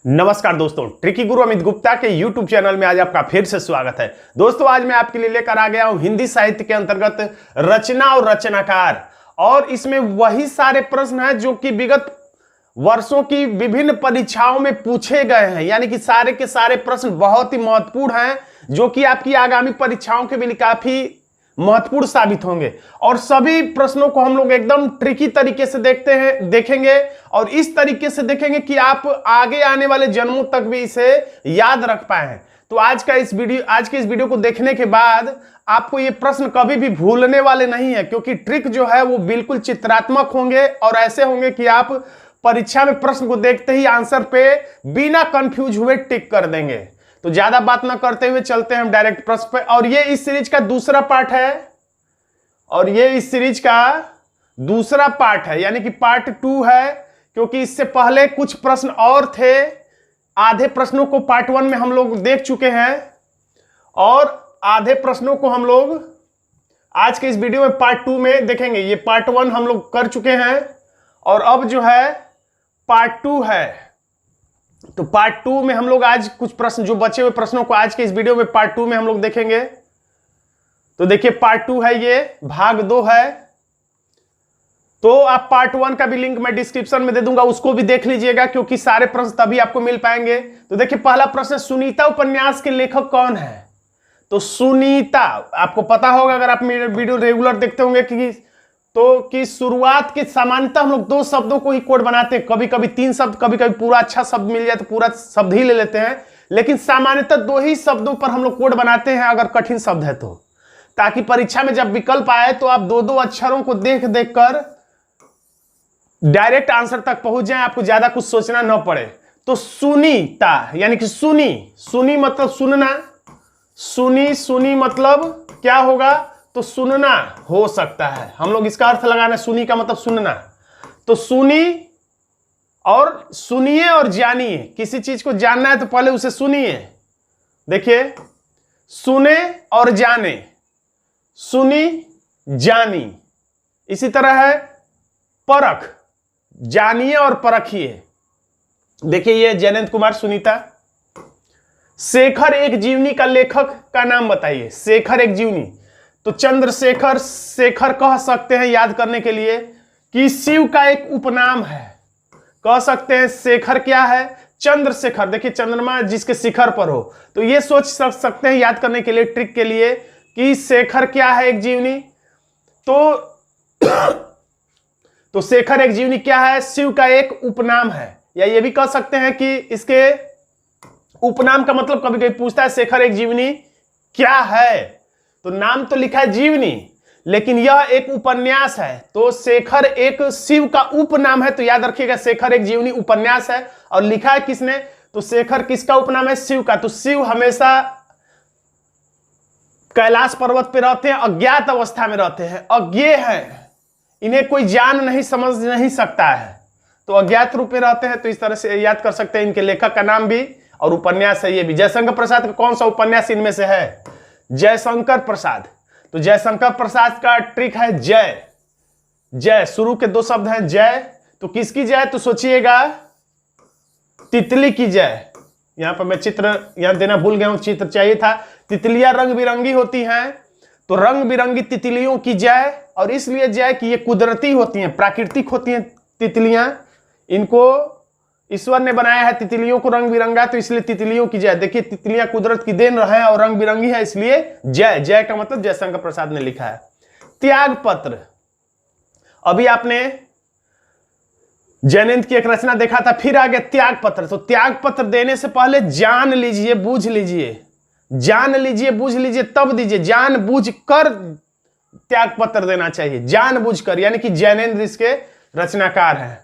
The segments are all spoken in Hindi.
नमस्कार दोस्तों, ट्रिकी गुरु अमित गुप्ता के YouTube चैनल में आज आपका फिर से स्वागत है। दोस्तों आज मैं आपके लिए लेकर आ गया हूं हिंदी साहित्य के अंतर्गत रचना और रचनाकार, और इसमें वही सारे प्रश्न हैं जो कि विगत वर्षों की विभिन्न परीक्षाओं में पूछे गए हैं। यानी कि सारे के सारे प्रश्न बहुत ही महत्वपूर्ण हैं जो कि आपकी आगामी परीक्षाओं के लिए काफी महत्वपूर्ण साबित होंगे। और सभी प्रश्नों को हम लोग एकदम ट्रिकी तरीके से देखेंगे और इस तरीके से देखेंगे कि आप आगे आने वाले जन्मों तक भी इसे याद रख पाए। तो आज के इस वीडियो को देखने के बाद आपको ये प्रश्न कभी भी भूलने वाले नहीं है, क्योंकि ट्रिक जो है वो बिल्कुल चित्रात्मक होंगे और ऐसे होंगे कि आप परीक्षा में प्रश्न को देखते ही आंसर पे बिना कंफ्यूज हुए टिक कर देंगे। तो ज्यादा बात ना करते हुए चलते हैं हम डायरेक्ट प्रश्न पे। और ये इस सीरीज का दूसरा पार्ट है, यानी कि पार्ट 2 है, क्योंकि इससे पहले कुछ प्रश्न और थे। आधे प्रश्नों को पार्ट 1 में हम लोग देख चुके हैं और आधे प्रश्नों को हम लोग आज के इस वीडियो में पार्ट 2 में देखेंगे। ये पार्ट 1 हम लोग कर चुके हैं और अब जो है पार्ट 2 है। तो पार्ट 2 में हम लोग आज कुछ प्रश्न, जो बचे हुए प्रश्नों को आज के इस वीडियो में पार्ट 2 में हम लोग देखेंगे। तो देखिए पार्ट 2 है, ये भाग 2 है। तो आप पार्ट 1 का भी लिंक मैं डिस्क्रिप्शन में दे दूंगा, उसको भी देख लीजिएगा, क्योंकि सारे प्रश्न तभी आपको मिल पाएंगे। तो देखिए पहला प्रश्न, सुनीता उपन्यास के लेखक कौन है? तो सुनीता, आपको पता होगा अगर आप मेरे वीडियो रेगुलर देखते होंगे कि शुरुआत के सामान्यतः हम लोग 2 शब्दों को ही कोड बनाते हैं। कभी कभी 3 शब्द, कभी कभी पूरा अच्छा शब्द मिल जाए तो पूरा शब्द ही ले लेते हैं, लेकिन सामान्यतः 2 ही शब्दों पर हम लोग कोड बनाते हैं अगर कठिन शब्द है तो, ताकि परीक्षा में जब विकल्प आए तो आप 2-2 अक्षरों को देख देख कर डायरेक्ट आंसर तक पहुंच जाए, आपको ज्यादा कुछ सोचना न पड़े। तो सुनीता यानी कि सुनी मतलब सुनना, सुनी मतलब क्या होगा? तो सुनना हो सकता है, हम लोग इसका अर्थ लगाना। सुनी का मतलब सुनना। तो सुनी और सुनिए और जानिए, किसी चीज को जानना है तो पहले उसे सुनिए। देखिए, सुने और जाने, सुनी जानी। इसी तरह है परख, जानिए और परखिए। देखिए ये जयनंद कुमार, सुनीता। शेखर एक जीवनी का लेखक का नाम बताइए। शेखर एक जीवनी, तो चंद्रशेखर, शेखर कह सकते हैं याद करने के लिए कि शिव का एक उपनाम है। कह सकते हैं शेखर क्या है? चंद्रशेखर। देखिए चंद्रमा जिसके शिखर पर हो, तो ये सोच सकते हैं याद करने के लिए, ट्रिक के लिए, कि शेखर क्या है? एक जीवनी। तो शेखर एक जीवनी क्या है? शिव का एक उपनाम है। या ये भी कह सकते हैं कि इसके उपनाम का मतलब कभी कभी पूछता है शेखर एक जीवनी क्या है, तो नाम तो लिखा है जीवनी, लेकिन यह एक उपन्यास है। तो शेखर एक शिव का उपनाम है, तो याद रखिएगा शेखर एक जीवनी उपन्यास है। और लिखा है किसने? तो शेखर किसका उपनाम है? शिव का। तो शिव हमेशा कैलाश पर्वत पे रहते हैं, अज्ञात अवस्था में रहते हैं, अज्ञेय हैं, इन्हें कोई जान नहीं समझ नहीं सकता है, तो अज्ञात रूप में रहते हैं। तो इस तरह से याद कर सकते हैं। इनके लेखक का नाम भी और उपन्यास है ये भी। जयशंकर प्रसाद का कौन सा उपन्यास इनमें से है? जयशंकर प्रसाद। तो जयशंकर प्रसाद का ट्रिक है जय। शुरू के 2 शब्द हैं जय। तो किसकी जय? तो सोचिएगा तितली की जय। यहां पर मैं चित्र यहां देना भूल गया हूं, चित्र चाहिए था। तितलियां रंग बिरंगी होती हैं, तो रंग बिरंगी तितलियों की जय। और इसलिए जय कि ये कुदरती होती हैं, प्राकृतिक होती हैं तितलियां, इनको ईश्वर ने बनाया है तितलियों को रंग बिरंगा, तो इसलिए तितलियों की जय। देखिए तितलियां कुदरत की देन रहे हैं और रंग बिरंगी है, इसलिए जय का मतलब जयशंकर प्रसाद ने लिखा है। त्याग पत्र, अभी आपने जयनंद की एक रचना देखा था, फिर आ गया त्याग पत्र। तो त्याग पत्र देने से पहले जान लीजिए, बूझ लीजिए, बूझ लीजिए, तब दीजिए। जान बूझ कर त्याग पत्र देना चाहिए, जान बूझ कर, यानी कि जयनंद इसके रचनाकार हैं।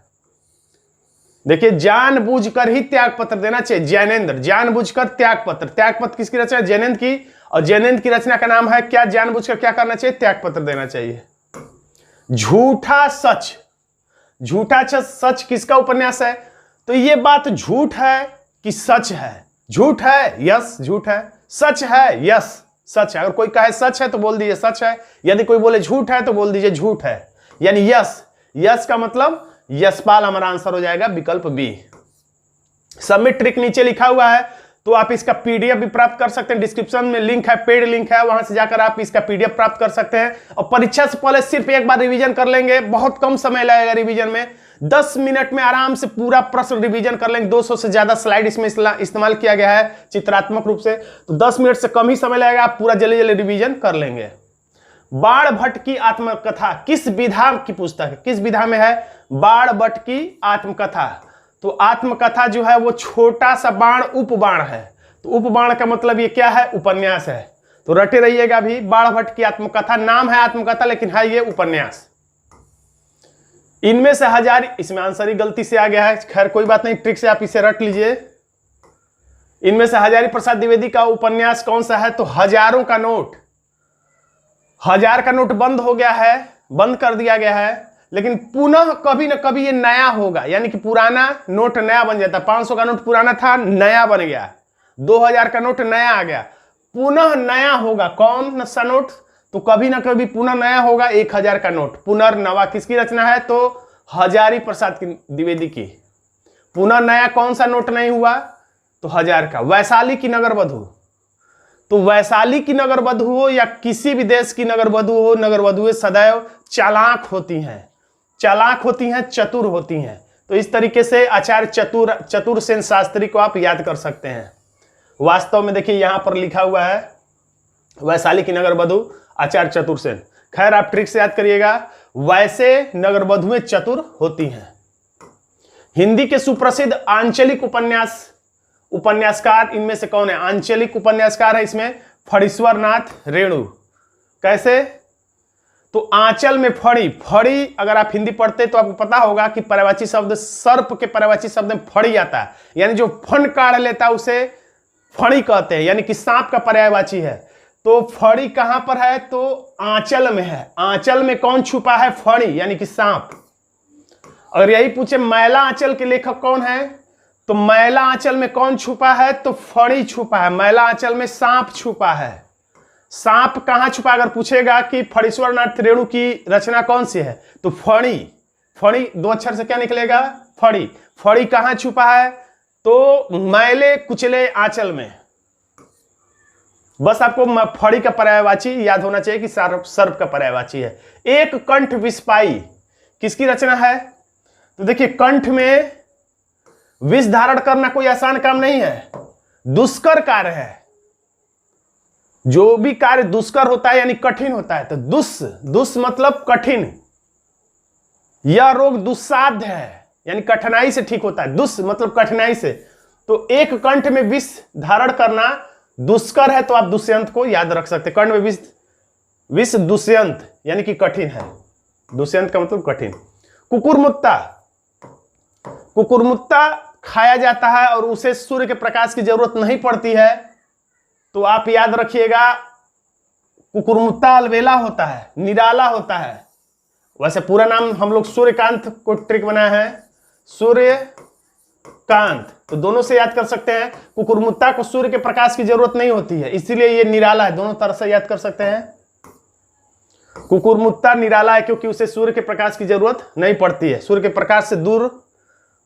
देखिए जानबूझकर ही त्याग पत्र देना चाहिए। जैनेन्द्र, जानबूझकर त्याग पत्र किसकी रचना? जैनेन्द्र की। और जैनेन्द्र की रचना का नाम है क्या? जानबूझकर क्या करना चाहिए? त्याग पत्र देना चाहिए। झूठा सच, सच किसका उपन्यास है? तो ये बात झूठ है कि सच है? झूठ है, यस झूठ है। सच है, यस सच है। अगर कोई कहे सच है तो बोल दीजिए सच है, यदि कोई बोले झूठ है तो बोल दीजिए झूठ है, यानी यस। यस का मतलब यशपाल हमारा आंसर हो जाएगा विकल्प बी। सबमिट ट्रिक नीचे लिखा हुआ है, तो आप इसका पीडीएफ भी प्राप्त कर सकते हैं। डिस्क्रिप्शन में लिंक है, पेड लिंक है, वहां से जाकर आप इसका पीडीएफ प्राप्त कर सकते हैं। और परीक्षा से पहले सिर्फ एक बार रिवीजन कर लेंगे, बहुत कम समय लगेगा रिवीजन में, 10 मिनट में आराम से पूरा प्रश्न रिवीजन कर लेंगे। 200 से ज्यादा स्लाइड इसमें इस्तेमाल किया गया है चित्रात्मक रूप से, तो 10 मिनट से कम ही समय लगेगा, आप पूरा जल्दी जल्दी रिवीजन कर लेंगे। बाण भट्ट की आत्मकथा किस विधा की पुस्तक है, किस विधा में है? बाण भट्ट की आत्मकथा। तो आत्मकथा जो है वो छोटा सा बाण उपबाण है, तो उपबाण का मतलब ये क्या है? उपन्यास है। तो रटे रहिएगा अभी, बाण भट्ट की आत्मकथा, नाम है आत्मकथा लेकिन है ये उपन्यास। इनमें से हजार, इसमें आंसर ही गलती से आ गया है, खैर कोई बात नहीं, ट्रिक से आप इसे रट लीजिए। इनमें से हजारी प्रसाद द्विवेदी का उपन्यास कौन सा है? तो हजारों का नोट। 1000 का नोट बंद हो गया है, बंद कर दिया गया है, लेकिन पुनः कभी ना कभी ये नया होगा, यानी कि पुराना नोट नया बन जाता है। 500 का नोट पुराना था, नया बन गया। 2000 का नोट नया आ गया, पुनः नया होगा। कौन सा नोट? तो कभी ना कभी पुनः नया होगा 1000 का नोट। पुनर्नवा किसकी रचना है? तो हजारी प्रसाद द्विवेदी की। पुनः नया कौन सा नोट नहीं हुआ? तो 1000 का। वैशाली की नगर वधु, तो वैशाली की नगर वधु हो या किसी भी देश की नगर वधु हो, नगर वधुएं सदैव चालाक होती हैं, चालाक होती हैं, चतुर होती हैं। तो इस तरीके से आचार्य चतुरसेन शास्त्री को आप याद कर सकते हैं। वास्तव में देखिए यहां पर लिखा हुआ है वैशाली की नगर वधु आचार्य चतुरसेन। खैर आप ट्रिक से याद करिएगा, वैसे नगर वधुएं चतुर होती हैं। हिंदी के सुप्रसिद्ध आंचलिक उपन्यासकार इनमें से कौन है? आंचलिक उपन्यासकार है इसमें फणीश्वर नाथ रेणु। कैसे? तो आंचल में फड़ी, फड़ी अगर आप हिंदी पढ़ते तो आपको पता होगा कि पर्यायवाची शब्द, सर्प के पर्यायवाची शब्द में फड़ी आता है, यानी जो फन काढ़ लेता है उसे फड़ी कहते हैं, यानी कि सांप का पर्यायवाची है। तो फड़ी कहां पर है? तो आंचल में है। आंचल में कौन छुपा है? फड़ी, यानी कि सांप। अगर यही पूछे मैला आंचल के लेखक कौन है, तो मैला आंचल में कौन छुपा है? तो फड़ी छुपा है। मैला आंचल में सांप छुपा है। सांप कहां छुपा? अगर पूछेगा कि फणीश्वर नाथ रेणु की रचना कौन सी है, तो फड़ी। फड़ी 2 अक्षर से क्या निकलेगा? फड़ी। फड़ी कहां छुपा है? तो मैले कुचले आंचल में। बस आपको फड़ी का पर्यायवाची याद होना चाहिए कि सर्प का पर्यायवाची है। एक कंठ विस्पाई किसकी रचना है? तो देखिए कंठ में विष धारण करना कोई आसान काम नहीं है, दुष्कर कार्य है। जो भी कार्य दुष्कर होता है यानी कठिन होता है, तो दुष् मतलब कठिन। यह रोग दुस्साध्य है, यानी कठिनाई से ठीक होता है। दुष् मतलब कठिनाई से। तो एक कंठ में विष धारण करना दुष्कर है, तो आप दुष्यंत को याद रख सकते। कंठ में विष दुष्यंत यानी कि कठिन है। दुष्यंत का मतलब कठिन। कुकुरमुत्ता, कुकुरमुत्ता खाया जाता है और उसे सूर्य के प्रकाश की जरूरत नहीं पड़ती है, तो आप याद रखिएगा कुकुरमुत्ता अलबेला होता है, निराला होता है। वैसे पूरा नाम हम लोग सूर्यकांत को ट्रिक बनाया है, सूर्यकांत, तो दोनों से याद कर सकते हैं। कुकुरमुत्ता को सूर्य के प्रकाश की जरूरत नहीं होती है, इसीलिए ये निराला है। दोनों तरह से याद कर सकते हैं। कुकुरमुत्ता निराला है क्योंकि उसे सूर्य के प्रकाश की जरूरत नहीं पड़ती है, सूर्य के प्रकाश से दूर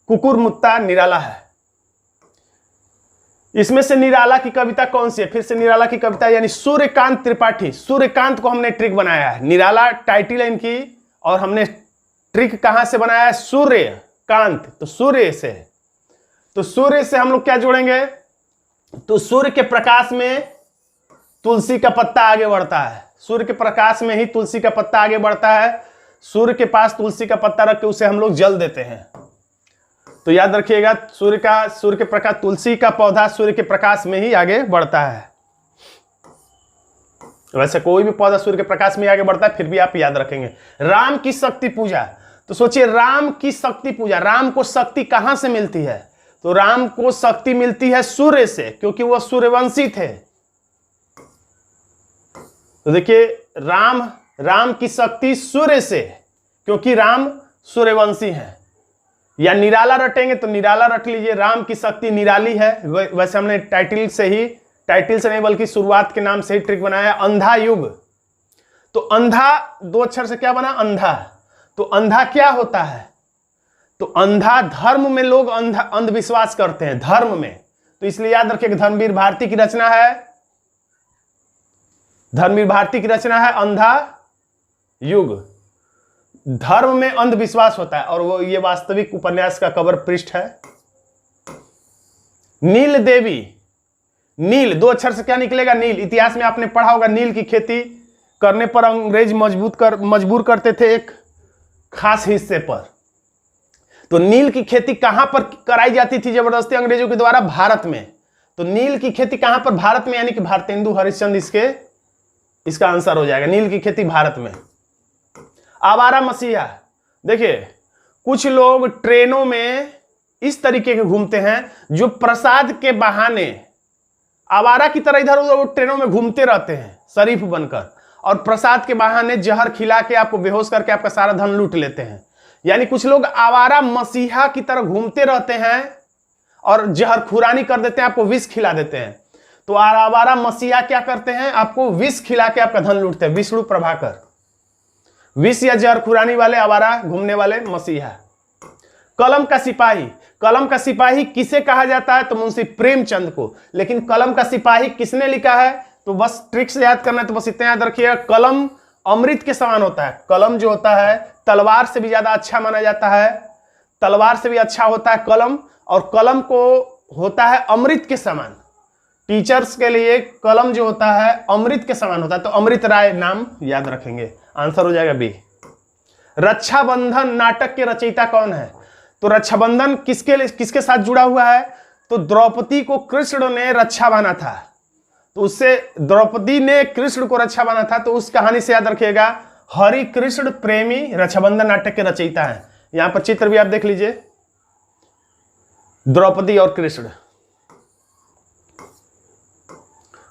कुकुरमुत्ता निराला है। इसमें से निराला की कविता कौन सी है? फिर से निराला की कविता यानी सूर्यकांत त्रिपाठी। सूर्यकांत को हमने ट्रिक बनाया है, निराला टाइटल है इनकी, और हमने ट्रिक कहां से बनाया है? सूर्यकांत, तो सूर्य से। तो सूर्य से हम लोग क्या जोड़ेंगे? तो सूर्य के प्रकाश में तुलसी का पत्ता आगे बढ़ता है, सूर्य के प्रकाश में ही तुलसी का पत्ता आगे बढ़ता है। सूर्य के पास तुलसी का पत्ता रख के उसे हम लोग जल देते हैं। तो याद रखिएगा सूर्य के प्रकाश, तुलसी का पौधा सूर्य के प्रकाश में ही आगे बढ़ता है। वैसे कोई भी पौधा सूर्य के प्रकाश में आगे बढ़ता है, फिर भी आप याद रखेंगे। राम की शक्ति पूजा, तो सोचिए राम की शक्ति पूजा, राम को शक्ति कहां से मिलती है? तो राम को शक्ति मिलती है सूर्य से, क्योंकि वह सूर्यवंशी थे। तो देखिए राम की शक्ति सूर्य से, क्योंकि राम सूर्यवंशी हैं। या निराला रटेंगे तो निराला रट लीजिए, राम की शक्ति निराली है। वैसे हमने टाइटल से नहीं बल्कि शुरुआत के नाम से ही ट्रिक बनाया। अंधा युग, तो अंधा 2 अक्षर से क्या बना? अंधा। तो अंधा क्या होता है? तो अंधा धर्म में लोग अंधविश्वास करते हैं, धर्म में। तो इसलिए याद रखिए कि धर्मवीर भारती की रचना है, धर्मवीर भारती की रचना है अंधा युग। धर्म में अंधविश्वास होता है और वो ये वास्तविक उपन्यास का कवर पृष्ठ है। नील देवी, नील 2 अक्षर से क्या निकलेगा? नील। इतिहास में आपने पढ़ा होगा, नील की खेती करने पर अंग्रेज मजबूर करते थे एक खास हिस्से पर। तो नील की खेती कहां पर कराई जाती थी जबरदस्ती अंग्रेजों के द्वारा? भारत में। तो नील की खेती कहां पर? भारत में, यानी कि भारतेंदु हरिश्चंद्र इसका आंसर हो जाएगा। नील की खेती भारत में। आवारा मसीहा, देखिए कुछ लोग ट्रेनों में इस तरीके के घूमते हैं जो प्रसाद के बहाने आवारा की तरह इधर उधर ट्रेनों में घूमते रहते हैं शरीफ बनकर, और प्रसाद के बहाने जहर खिला के आपको बेहोश करके आपका सारा धन लूट लेते हैं। यानी कुछ लोग आवारा मसीहा की तरह घूमते रहते हैं और जहर खुरानी कर देते हैं, आपको विष खिला देते हैं। तो आवारा मसीहा क्या करते हैं? आपको विष खिला के आपका धन लूटते हैं। विष्णु प्रभाकर, विष या जहर खुरानी वाले आवारा घूमने वाले मसीहा। कलम का सिपाही, कलम का सिपाही किसे कहा जाता है? तो मुंशी प्रेमचंद को। लेकिन कलम का सिपाही किसने लिखा है? तो बस ट्रिक्स याद करना है, तो बस इतना याद रखिएगा, कलम अमृत के समान होता है। कलम जो होता है तलवार से भी ज्यादा अच्छा माना जाता है, तलवार से भी अच्छा होता है कलम, और कलम को होता है अमृत के समान। टीचर्स के लिए कलम जो होता है अमृत के समान होता है। तो अमृत राय नाम याद रखेंगे, आंसर हो जाएगा बी। रक्षाबंधन नाटक के रचयिता कौन है? तो रक्षाबंधन किसके साथ जुड़ा हुआ है? तो द्रौपदी को कृष्ण ने रक्षा बांधा था, तो उससे द्रौपदी ने कृष्ण को रक्षा बांधा था। तो उस कहानी से याद रखिएगा, हरि कृष्ण प्रेमी रक्षाबंधन नाटक के रचयिता हैं। यहां पर चित्र भी आप देख लीजिए, द्रौपदी और कृष्ण।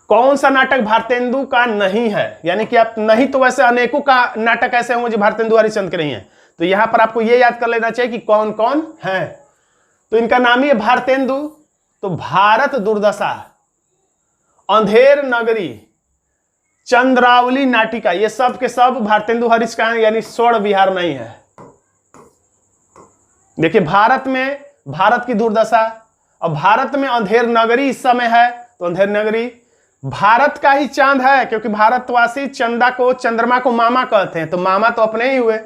कौन सा नाटक भारतेंदु का नहीं है? यानी कि आप नहीं, तो वैसे अनेकों का नाटक ऐसे होंगे जो भारतेंदु हरिश्चंद्र के नहीं है। तो यहां पर आपको यह याद कर लेना चाहिए कि कौन कौन है। तो इनका नाम ही है भारतेंदु। तो भारत दुर्दशा, अंधेर नगरी, चंद्रावली नाटिका, ये सब के सब भारतेंदु हरीश का है, यानी स्वर्ण विहार में ही है। देखिए भारत में भारत की दुर्दशा, और भारत में अंधेर नगरी इस समय है। तो अंधेर नगरी भारत का ही चांद है, क्योंकि भारतवासी चंदा को, चंद्रमा को मामा कहते हैं। तो मामा तो अपने ही हुए,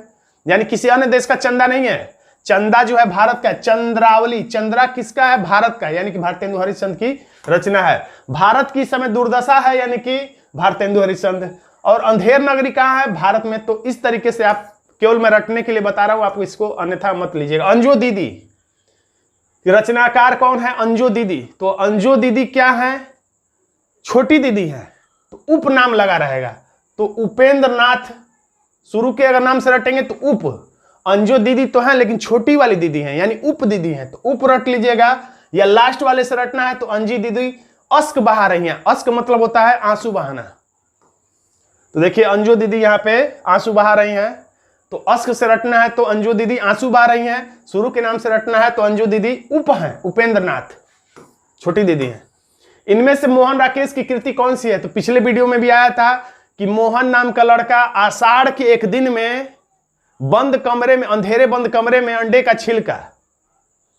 यानी किसी अन्य देश का चंदा नहीं है। चंदा जो है भारत का है। चंद्रावली, चंद्रा किसका है? भारत का, यानी कि भारतेंदु हरिश्चंद्र की रचना है। भारत की समय दुर्दशा है, यानी कि भारतेंदु हरिश्चंद्र। और अंधेर नगरी कहाँ है? भारत में। तो इस तरीके से आप, केवल मैं रटने के लिए बता रहा हूं आपको, इसको अन्यथा मत लीजिएगा। अंजो दीदी, रचनाकार कौन है? अंजो दीदी। तो अंजो दीदी क्या है? छोटी दीदी है, तो उपनाम लगा रहेगा। तो उपेंद्र नाथ, शुरू के अगर नाम से रटेंगे तो उप, अंजो दीदी तो है लेकिन छोटी वाली दीदी है, यानी उप दीदी है। तो उप रट लीजिएगा, या लास्ट वाले से रटना है तो अंजी दीदी अश्क बहा रही हैं। अश्क मतलब होता है आंसू बहाना। तो देखिए अंजो दीदी यहाँ पे आंसू बहा रही हैं, तो अश्क से रटना है तो अंजो दीदी आंसू बहा रही हैं। शुरू के नाम से रटना है तो अंजो दीदी उप है, उपेंद्र नाथ छोटी दीदी है। इनमें से मोहन राकेश की कृति कौन सी है? तो पिछले वीडियो में भी आया था कि मोहन नाम का लड़का आषाढ़ के एक दिन में बंद कमरे में, अंधेरे बंद कमरे में अंडे का छिलका,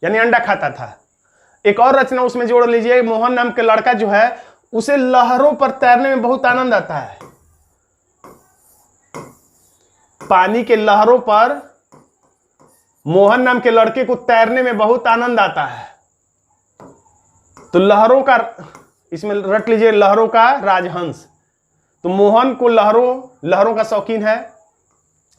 यानी अंडा खाता था। एक और रचना उसमें जोड़ लीजिए, मोहन नाम के लड़का जो है उसे लहरों पर तैरने में बहुत आनंद आता है। पानी के लहरों पर मोहन नाम के लड़के को तैरने में बहुत आनंद आता है। तो लहरों का, इसमें रट लीजिए, लहरों का राजहंस। तो मोहन को लहरों का शौकीन है।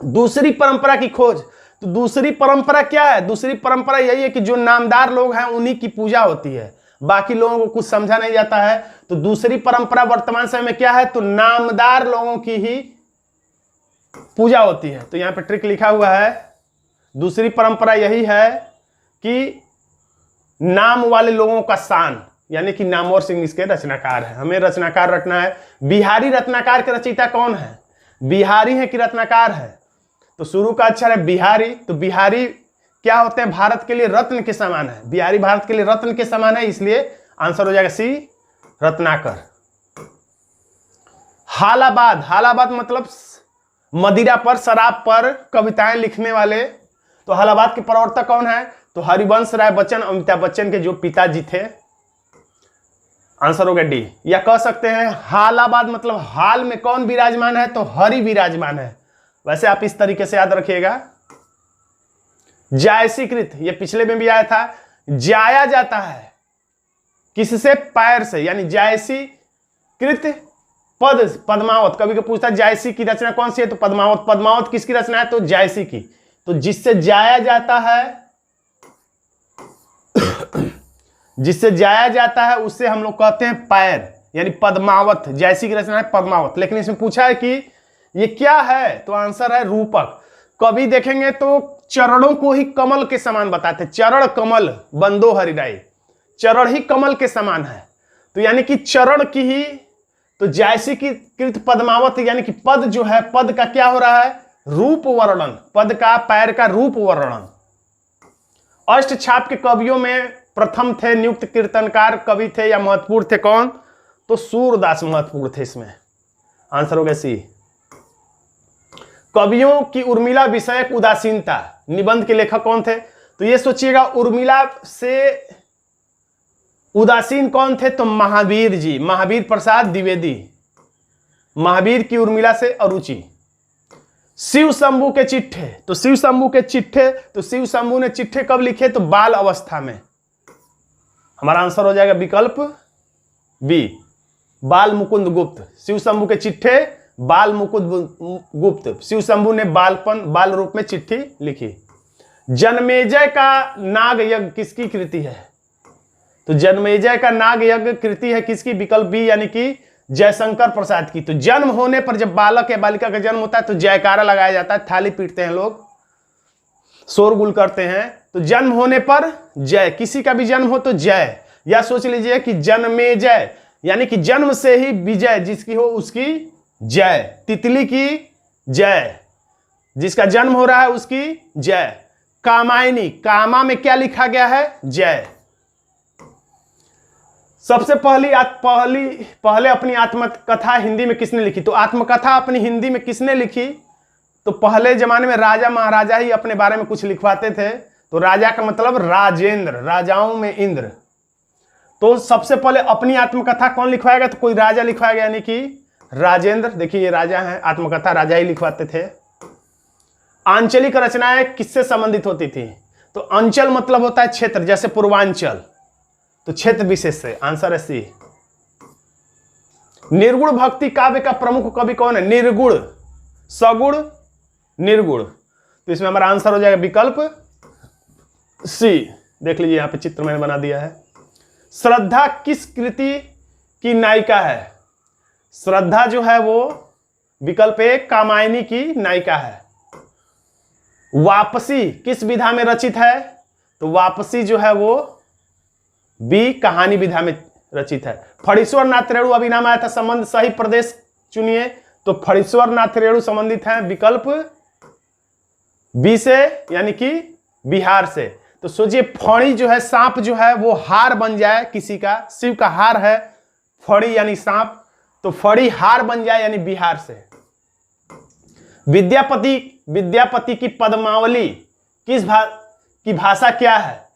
दूसरी परंपरा की खोज, तो दूसरी परंपरा क्या है? दूसरी परंपरा यही है कि जो नामदार लोग हैं उन्हीं की पूजा होती है, बाकी लोगों को कुछ समझा नहीं जाता है। तो दूसरी परंपरा वर्तमान समय में क्या है? तो नामदार लोगों की ही पूजा होती है। तो यहां पे ट्रिक लिखा हुआ है, दूसरी परंपरा यही है कि नाम वाले लोगों का शान, यानी कि नामवर सिंह इसके रचनाकार है। हमें रचनाकार रटना है। बिहारी रत्नाकार के रचयिता कौन है? बिहारी है कि रत्नाकार है? तो शुरू का अक्षर है बिहारी। तो बिहारी क्या होते हैं? भारत के लिए रत्न के समान है। बिहारी भारत के लिए रत्न के समान है, इसलिए आंसर हो जाएगा सी, रत्नाकर। हालाबाद, हालाबाद मतलब मदिरा पर, शराब पर कविताएं लिखने वाले तो इलाहाबाद के प्रवर्तक कौन है? तो हरिवंश राय बच्चन, अमिताभ बच्चन के जो पिताजी थे। आंसर हो गया डी। या कह सकते हैं हालाबाद मतलब हाल में कौन विराजमान है? तो हरि विराजमान है। वैसे आप इस तरीके से याद रखिएगा। जायसीकृत, ये पिछले में भी आया था। जाया जाता है किससे? पैर से, यानी जायसीकृत पद पद्मावत। कभी कभी पूछता है जायसी की रचना कौन सी है? तो पद्मावत। पद्मावत किसकी रचना है? तो जायसी की। तो जिससे जाया जाता है जिससे जाया जाता है उससे हम लोग कहते हैं पैर, यानी पद्मावत। जायसी की रचना है पद्मावत। लेकिन इसमें पूछा है कि ये क्या है? तो आंसर है रूपक। कभी देखेंगे तो चरणों को ही कमल के समान बताते, चरण कमल बंदो हरिराई, चरण ही कमल के समान है। तो यानी कि चरण की ही, तो जायसी की कृत पद्मावत, यानी कि पद जो है, पद का क्या हो रहा है? रूप वर्णन, पद का, पैर का रूप वर्णन। अष्टछाप के कवियों में प्रथम थे, नियुक्त कीर्तनकार कवि थे या महत्वपूर्ण थे कौन? तो सूरदास महत्वपूर्ण थे इसमें। आंसर हो गया सी। कवियों की उर्मिला विषयक उदासीनता, निबंध के लेखक कौन थे? तो ये सोचिएगा उर्मिला से उदासीन कौन थे? तो महावीर जी, महावीर प्रसाद द्विवेदी। महावीर की उर्मिला से अरुचि। शिव शंभू के चिट्ठे, तो शिव शंभू के चिट्ठे, तो शिव शंभू ने चिट्ठे कब लिखे? तो बाल अवस्था में। हमारा आंसर हो जाएगा विकल्प बी, बाल मुकुंद गुप्त। शिव शंभू के चिट्ठे बाल मुकुंद गुप्त। शिव शंभू ने बाल रूप में चिट्ठी लिखी। जन्मेजय का नाग यज्ञ किसकी कृति है? तो जन्मेजय का नाग यज्ञ कृति है किसकी? विकल्प बी, यानी कि जयशंकर प्रसाद की। तो जन्म होने पर जब बालक या बालिका का जन्म होता है तो जयकारा लगाया जाता है, थाली पीटते हैं लोग, शोरगुल करते हैं। तो जन्म होने पर जय, किसी का भी जन्म हो तो जय। या सोच लीजिए कि जन्मेजय, यानी कि जन्म से ही विजय जिसकी हो उसकी जय। तितली की जय, जिसका जन्म हो रहा है उसकी जय। कामायनी, कामा में क्या लिखा गया है? जय। सबसे पहले अपनी आत्मकथा हिंदी में किसने लिखी? तो आत्मकथा अपनी हिंदी में किसने लिखी? तो पहले जमाने में राजा महाराजा ही अपने बारे में कुछ लिखवाते थे। तो राजा का मतलब राजेंद्र, राजाओं में इंद्र। तो सबसे पहले अपनी आत्मकथा कौन लिखवाएगा? तो कोई राजा लिखवाएगा, यानी कि राजेंद्र। देखिए ये राजा है, आत्मकथा राजा ही लिखवाते थे। आंचलिक रचनाएं किससे संबंधित होती थी? तो अंचल मतलब होता है क्षेत्र, जैसे पूर्वांचल, तो क्षेत्र विशेष से। आंसर है सी। निर्गुण भक्ति काव्य का प्रमुख कवि कौन है? निर्गुण, सगुण, निर्गुण। तो इसमें हमारा आंसर हो जाएगा विकल्प सी। देख लीजिए यहां पे चित्र मैंने बना दिया है। श्रद्धा किस कृति की नायिका है? श्रद्धा जो है वो विकल्प ए, कामायनी की नायिका है। वापसी किस विधा में रचित है? तो वापसी जो है वो बी, कहानी विधा में रचित है। फणीश्वर नाथ रेणु अभी नाम आया था, संबंध सही प्रदेश चुनिए। तो फणीश्वर नाथ रेणु संबंधित है विकल्प बी से, यानी कि बिहार से। तो सोचिए फणी जो है, सांप जो है वो हार बन जाए किसी का, शिव का हार है फणी यानी सांप, तो फणी हार बन जाए यानी बिहार से। विद्यापति की पद्मावली की भाषा क्या है?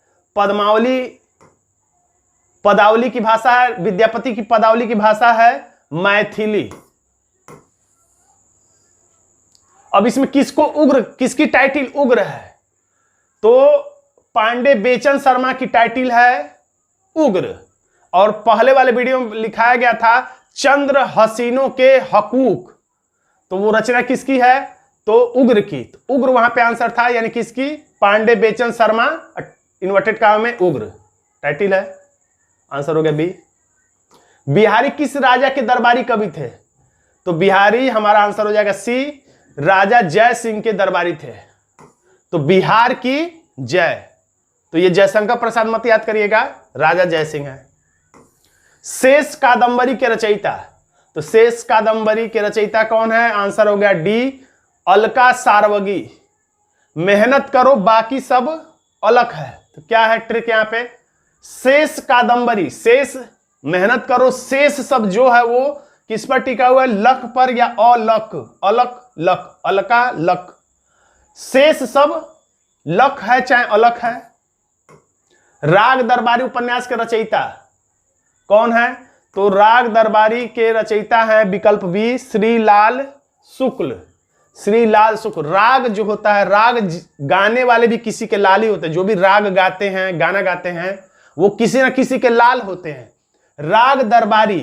पदावली की भाषा है, विद्यापति की पदावली की भाषा है मैथिली। अब इसमें किसकी टाइटिल उग्र है? तो पांडे बेचन शर्मा की टाइटिल है उग्र। और पहले वाले वीडियो में लिखाया गया था चंद्र हसीनों के हकूक, तो वो रचना किसकी है? तो उग्र की। तो उग्र वहां पे आंसर था, यानी किसकी? पांडे बेचन शर्मा, इन्वर्टेड कामा में उग्र टाइटिल है। आंसर हो गया बी। बिहारी किस राजा के दरबारी कवि थे? तो बिहारी हमारा आंसर हो जाएगा सी, राजा जय सिंह के दरबारी थे। तो बिहार की जय, तो ये जयशंकर प्रसाद मत याद करिएगा, राजा जय सिंह है। शेष कादंबरी के रचयिता, तो शेष कादंबरी के रचयिता कौन है? आंसर हो गया डी, अलका सारवगी। मेहनत करो बाकी सब अलग है, तो क्या है ट्रिक यहां पे? शेष कादंबरी, शेष मेहनत करो, शेष सब जो है वो किस पर टिका हुआ है? लक पर या अलक, अलक लक, अलका लक। शेष सब लख है चाहे अलख है। राग दरबारी उपन्यास के रचयिता कौन है? तो राग दरबारी के रचयिता है विकल्प बी श्रीलाल शुक्ल। श्रीलाल शुक्ल। राग जो होता है, राग गाने वाले भी किसी के लाल ही होते हैं। जो भी राग गाते हैं, गाना गाते हैं, वो किसी न किसी के लाल होते हैं। राग दरबारी,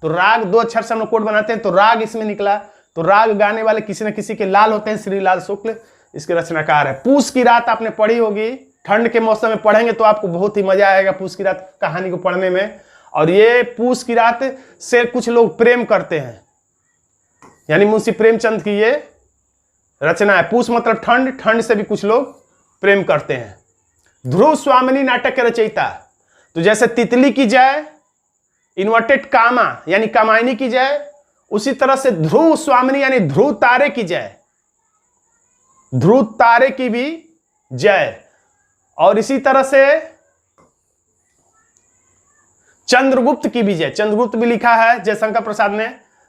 तो राग 2 अक्षर से हम लोग कोड बनाते हैं, तो राग इसमें निकला। तो राग गाने वाले किसी न किसी के लाल होते हैं। श्रीलाल शुक्ल इसके रचनाकार है। पूस की रात आपने पढ़ी होगी, ठंड के मौसम में पढ़ेंगे तो आपको बहुत ही मजा आएगा पूस की रात कहानी को पढ़ने में। और ये पूस की रात से कुछ लोग प्रेम करते हैं, यानी मुंशी प्रेमचंद की ये रचना है। पूस मतलब ठंड, ठंड से भी कुछ लोग प्रेम करते हैं। ध्रुव स्वामिनी नाटक के रचयिता, तो जैसे तितली की जय, इन्वर्टेड कामा यानी कामायनी की जय, उसी तरह से ध्रुव स्वामिनी यानी ध्रुव तारे की जय, ध्रुव तारे की भी जय। और इसी तरह से चंद्रगुप्त की भी जय, चंद्रगुप्त भी लिखा है जयशंकर प्रसाद ने।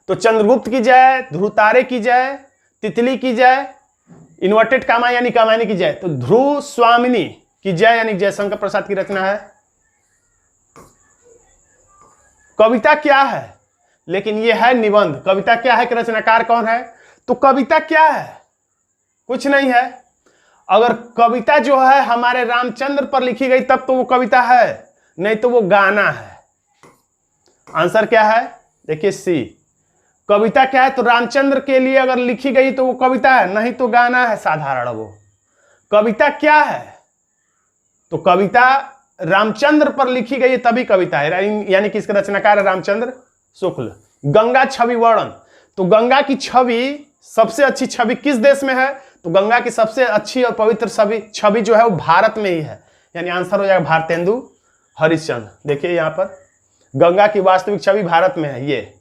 तो चंद्रगुप्त की जय, ध्रुव तारे की जय, तितली की जय, इन्वर्टेड कामा यानी कामायनी की जय। तो ध्रुव स्वामिनी की जय यानी जयशंकर प्रसाद की रचना है। कविता क्या है? लेकिन यह है निबंध। कविता क्या है कि रचनाकार कौन है? तो कविता क्या है? कुछ नहीं है। अगर कविता जो है हमारे रामचंद्र पर लिखी गई तब तो वो कविता है, नहीं तो वो गाना है। आंसर क्या है? देखिए सी। कविता क्या है? तो रामचंद्र के लिए अगर लिखी गई तो वो कविता है, नहीं तो गाना है साधारण। वो कविता क्या है? तो कविता रामचंद्र पर लिखी गई तभी कविता है, यानी कि इसका रचनाकार है रामचंद्र शुक्ल। गंगा छवि वर्णन, तो गंगा की छवि, सबसे अच्छी छवि किस देश में है? तो गंगा की सबसे अच्छी और पवित्र छवि जो है वो भारत में ही है, यानी आंसर हो जाएगा भारतेंदु हरिश्चंद्र। देखिए यहां पर गंगा की वास्तविक छवि भारत में है। ये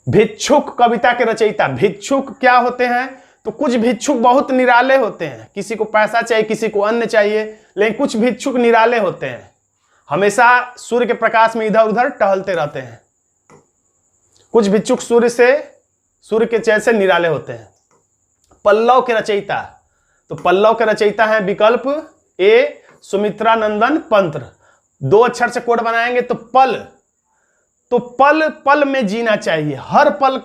भिक्षुक कविता के रचयिता, भिक्षुक क्या होते हैं? तो कुछ भिक्षुक बहुत निराले होते हैं, किसी को पैसा चाहिए, किसी को अन्न चाहिए, लेकिन कुछ भिक्षुक निराले होते हैं, हमेशा सूर्य के प्रकाश में इधर उधर टहलते रहते हैं। कुछ भिक्षुक सूर्य के जैसे निराले होते हैं। पल्लव के रचयिता, तो पल्लव के रचयिता है विकल्प ए सुमित्रा नंदन पंत। 2 अक्षर से कोड बनाएंगे तो पल, तो पल पल में जीना चाहिए, हर पल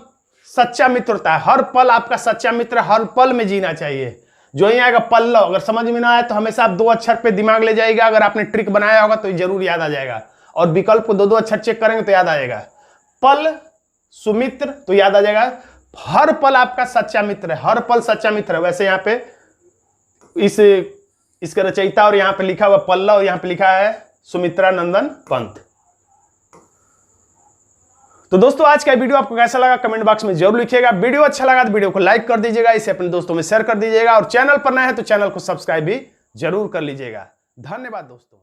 सच्चा मित्र होता है, हर पल आपका सच्चा मित्र, हर पल में जीना चाहिए। जो ही आएगा पल्लव, अगर समझ में ना आए तो हमेशा आप 2 अक्षर पे दिमाग ले जाएगा। अगर आपने ट्रिक बनाया होगा तो जरूर याद आ जाएगा, और विकल्प को 2-2 अक्षर चेक करेंगे तो याद आ जाएगा। पल सुमित्र तो याद आ जाएगा, हर पल आपका सच्चा मित्र है, हर पल सच्चा मित्र है। वैसे यहाँ पे इसके रचयिता और यहाँ पे लिखा हुआ पल्लव, यहाँ पे लिखा है सुमित्रा नंदन पंत। तो दोस्तों आज का वीडियो आपको कैसा लगा कमेंट बॉक्स में जरूर लिखिएगा। वीडियो अच्छा लगा तो वीडियो को लाइक कर दीजिएगा, इसे अपने दोस्तों में शेयर कर दीजिएगा, और चैनल पर नए हैं तो चैनल को सब्सक्राइब भी जरूर कर लीजिएगा। धन्यवाद दोस्तों।